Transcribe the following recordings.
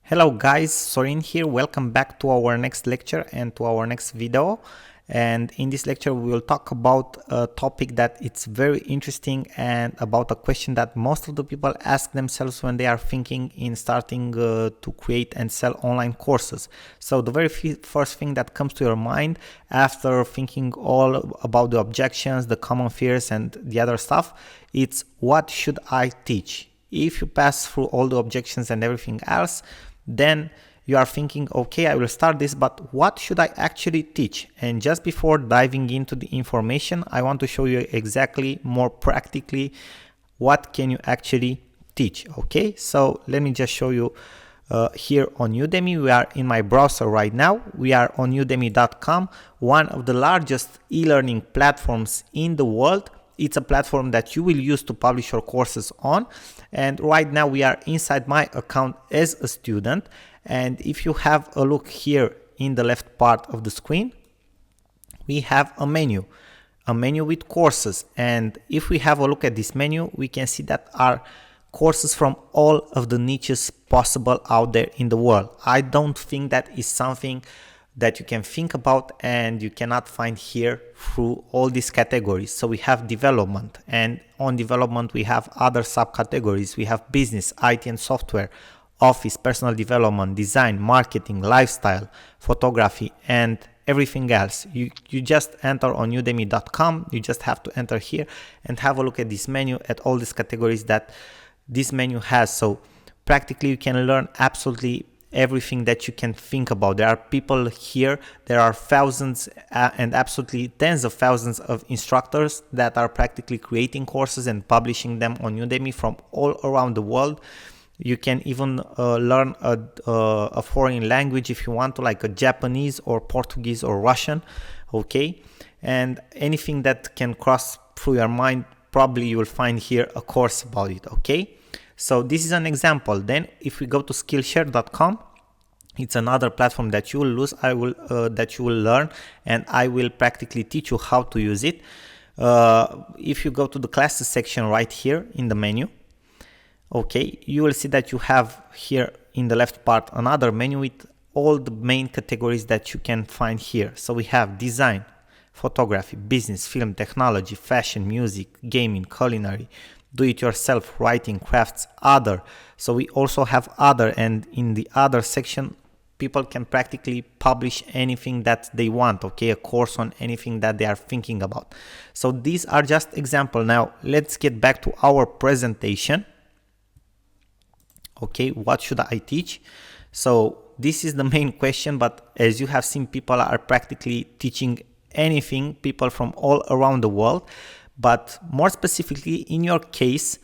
Hello guys, Sorin here. Welcome back to our next lecture and to our next video. And in this lecture we will talk about a topic that it's very interesting and about a question that most of the people ask themselves when they are thinking in starting to create and sell online courses. So the very first thing that comes to your mind after thinking all about the objections, the common fears and the other stuff, it's what should I teach? If you pass through all the objections and everything else, then you are thinking, okay, I will start this, but what should I actually teach? And just before diving into the information, I want to show you exactly more practically what can you actually teach. Okay, so let me just show you here on Udemy. We are in my browser right now. We are on udemy.com, one of the largest e-learning platforms in the world. It's a platform that you will use to publish your courses on. And right now we are inside my account as a student. And if you have a look here in the left part of the screen, we have a menu with courses. And if we have a look at this menu, we can see that are courses from all of the niches possible out there in the world. I don't think that is something that you can think about and you cannot find here through all these categories. So we have development, and on development we have other subcategories. We have business, IT and software, office, personal development, design, marketing, lifestyle, photography, and everything else. You just enter on udemy.com. You just have to enter here and have a look at this menu, at all these categories that this menu has. So practically you can learn absolutely everything that you can think about. There are people here, there are thousands and absolutely tens of thousands of instructors that are practically creating courses and publishing them on Udemy from all around the world. You can even learn a foreign language if you want to, like a Japanese or Portuguese or Russian, okay? And anything that can cross through your mind, probably you will find here a course about it, okay? So this is an example. Then if we go to Skillshare.com, it's another platform that you will that you will learn, and I will practically teach you how to use it. If you go to the classes section right here in the menu, okay, you will see that you have here in the left part another menu with all the main categories that you can find here. So we have design, photography, business, film, technology, fashion, music, gaming, culinary, do-it-yourself, writing, crafts, other. So we also have other, and in the other section people can practically publish anything that they want, okay, a course on anything that they are thinking about. So these are just examples. Now let's get back to our presentation. Okay, what should I teach? So this is the main question, but as you have seen, people are practically teaching anything, people from all around the world. But more specifically in your case,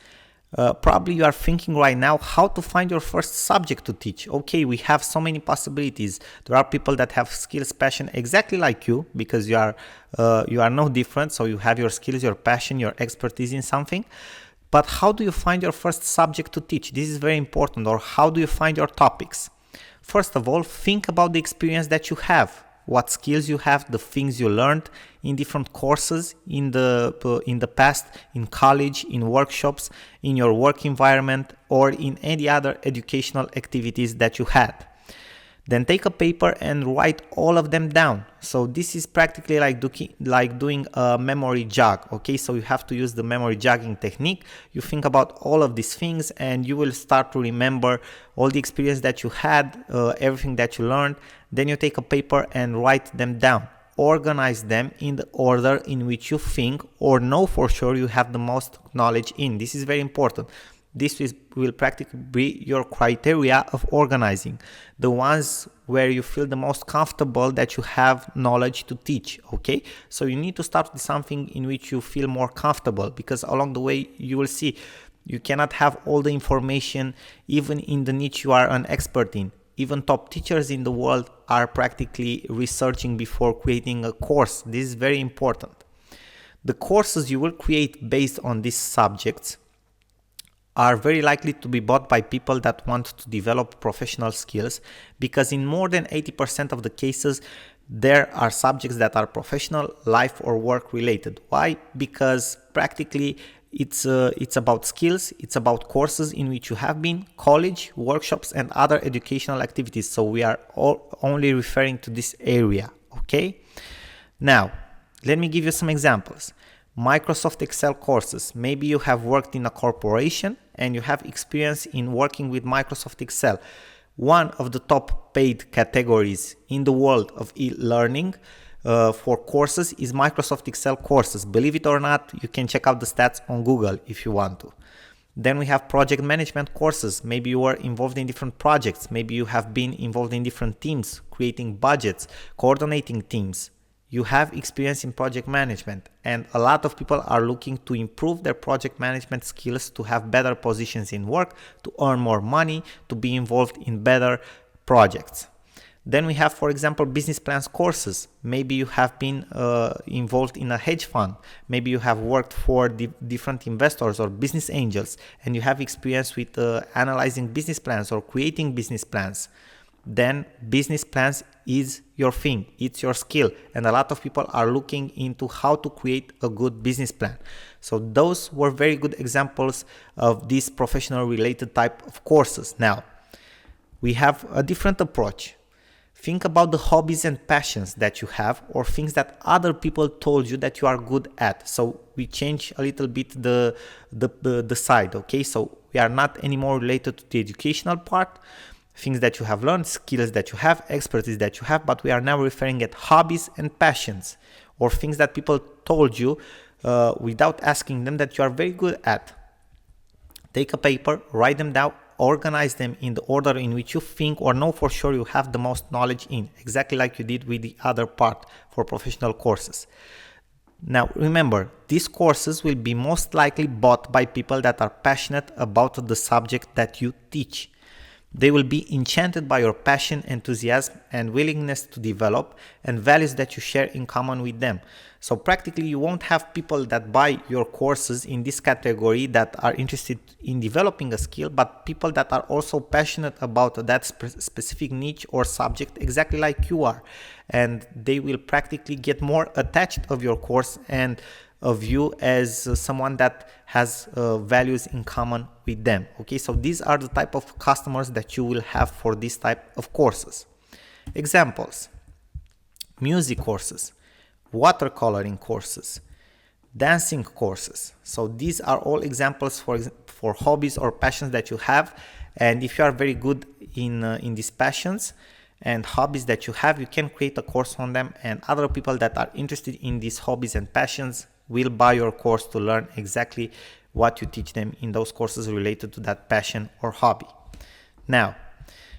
probably you are thinking right now how to find your first subject to teach. Okay, we have so many possibilities. There are people that have skills, passion exactly like you, because you are no different. So you have your skills, your passion, your expertise in something. But how do you find your first subject to teach? This is very important. Or how do you find your topics? First of all, think about the experience that you have. What skills you have, the things you learned in different courses in the past, in college, in workshops, in your work environment, or in any other educational activities that you had. Then take a paper and write all of them down. So this is practically like doing a memory jog. Okay, so you have to use the memory jogging technique. You think about all of these things and you will start to remember all the experience that you had, everything that you learned. Then you take a paper and write them down. Organize them in the order in which you think or know for sure you have the most knowledge in. This is very important. This will practically be your criteria of organizing, the ones where you feel the most comfortable that you have knowledge to teach. Okay, so you need to start with something in which you feel more comfortable, because along the way you will see you cannot have all the information even in the niche you are an expert in. Even top teachers in the world are practically researching before creating a course. This is very important. The courses you will create based on these subjects are very likely to be bought by people that want to develop professional skills, because in more than 80% of the cases, there are subjects that are professional, life or work related. Why? Because practically It's about skills, it's about courses in which you have been, college, workshops, and other educational activities. So we are only referring to this area, okay? Now, let me give you some examples. Microsoft Excel courses. Maybe you have worked in a corporation and you have experience in working with Microsoft Excel. One of the top paid categories in the world of e-learning for courses is Microsoft Excel courses. Believe it or not, you can check out the stats on Google if you want to. Then we have project management courses. Maybe you are involved in different projects. Maybe you have been involved in different teams, creating budgets, coordinating teams. You have experience in project management, and a lot of people are looking to improve their project management skills, to have better positions in work, to earn more money, to be involved in better projects. Then we have, for example, business plans courses. Maybe you have been involved in a hedge fund. Maybe you have worked for different investors or business angels, and you have experience with analyzing business plans or creating business plans. Then business plans is your thing, it's your skill, and a lot of people are looking into how to create a good business plan. So those were very good examples of this professional related type of courses. Now we have a different approach. Think about the hobbies and passions that you have, or things that other people told you that you are good at. So we change a little bit the side, okay? So we are not anymore related to the educational part, things that you have learned, skills that you have, expertise that you have, but we are now referring at hobbies and passions, or things that people told you without asking them that you are very good at. Take a paper, write them down, organize them in the order in which you think or know for sure you have the most knowledge in, exactly like you did with the other part for professional courses. Now remember, these courses will be most likely bought by people that are passionate about the subject that you teach. They will be enchanted by your passion, enthusiasm, and willingness to develop, and values that you share in common with them. So practically you won't have people that buy your courses in this category that are interested in developing a skill, but people that are also passionate about that specific niche or subject, exactly like you are. And they will practically get more attached of your course and of you as someone that has values in common with them. Okay, so these are the type of customers that you will have for this type of courses. Examples: music courses, watercoloring courses, dancing courses. So these are all examples for hobbies or passions that you have. And if you are very good in these passions and hobbies that you have, you can create a course on them, and other people that are interested in these hobbies and passions will buy your course to learn exactly what you teach them in those courses related to that passion or hobby. Now,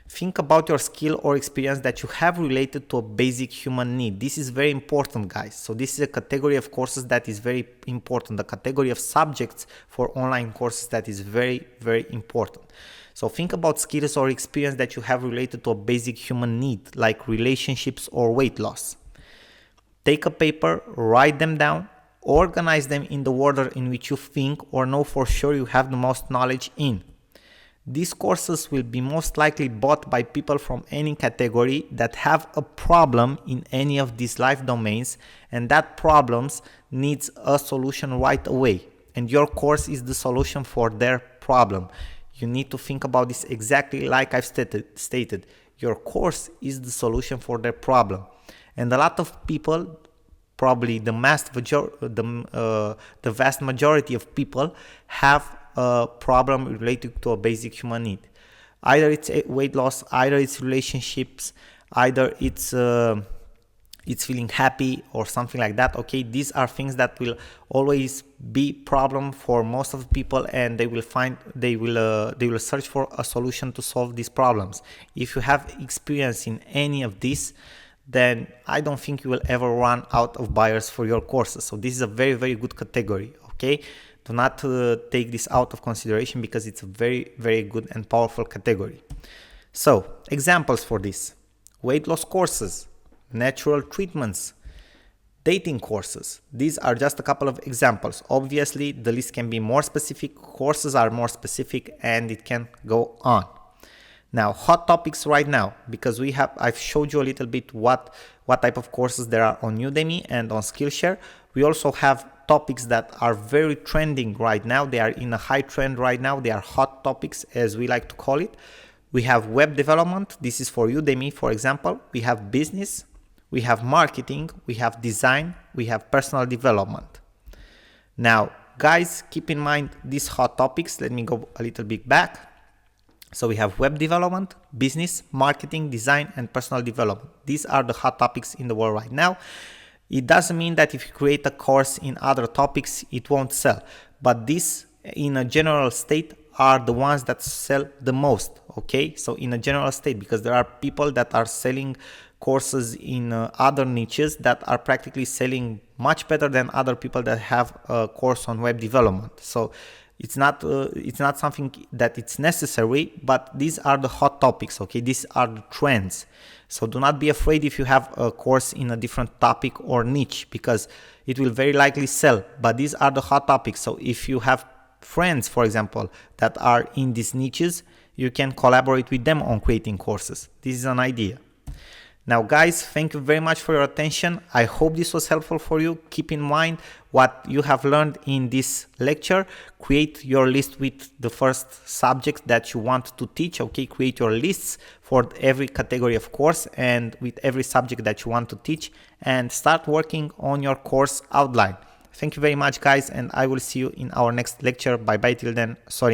think about your skill or experience that you have related to a basic human need. This is very important, guys. So this is a category of courses that is very important. The category of subjects for online courses that is very, very important. So think about skills or experience that you have related to a basic human need, like relationships or weight loss. Take a paper, write them down, organize them in the order in which you think or know for sure you have the most knowledge in. These courses will be most likely bought by people from any category that have a problem in any of these life domains, and that problems needs a solution right away. And your course is the solution for their problem. You need to think about this exactly like I've stated. Your course is the solution for their problem. And a lot of people, probably the vast majority of people, have a problem related to a basic human need. Either it's weight loss, either it's relationships, either it's feeling happy or something like that. Okay, these are things that will always be problem for most of the people, and they will search for a solution to solve these problems. If you have experience in any of this, then I don't think you will ever run out of buyers for your courses. So this is a very, very good category. Okay, do not take this out of consideration, because it's a very, very good and powerful category. So examples for this: weight loss courses, natural treatments, dating courses. These are just a couple of examples. Obviously the list can be more specific, courses are more specific, and it can go on. Now, hot topics right now, because I've showed you a little bit what type of courses there are on Udemy and on Skillshare, We also have topics that are very trending right now. They are in a high trend right now. They are hot topics, as we like to call it. We have web development. This is for Udemy, for example. We have business, we have marketing, we have design, we have personal development. Now, guys, keep in mind these hot topics. Let me go a little bit back. So we have web development, business, marketing, design, and personal development. These are the hot topics in the world right now. It doesn't mean that if you create a course in other topics, it won't sell. But these, in a general state, are the ones that sell the most, okay? So in a general state, because there are people that are selling courses in other niches that are practically selling much better than other people that have a course on web development. So it's not something that it's necessary, but these are the hot topics, okay? These are the trends. So do not be afraid if you have a course in a different topic or niche, because it will very likely sell, but these are the hot topics. So if you have friends, for example, that are in these niches, you can collaborate with them on creating courses. This is an idea. Now, guys, thank you very much for your attention. I hope this was helpful for you. Keep in mind what you have learned in this lecture. Create your list with the first subject that you want to teach, okay? Create your lists for every category of course and with every subject that you want to teach, and start working on your course outline. Thank you very much, guys, and I will see you in our next lecture. Bye bye till then. Sorry.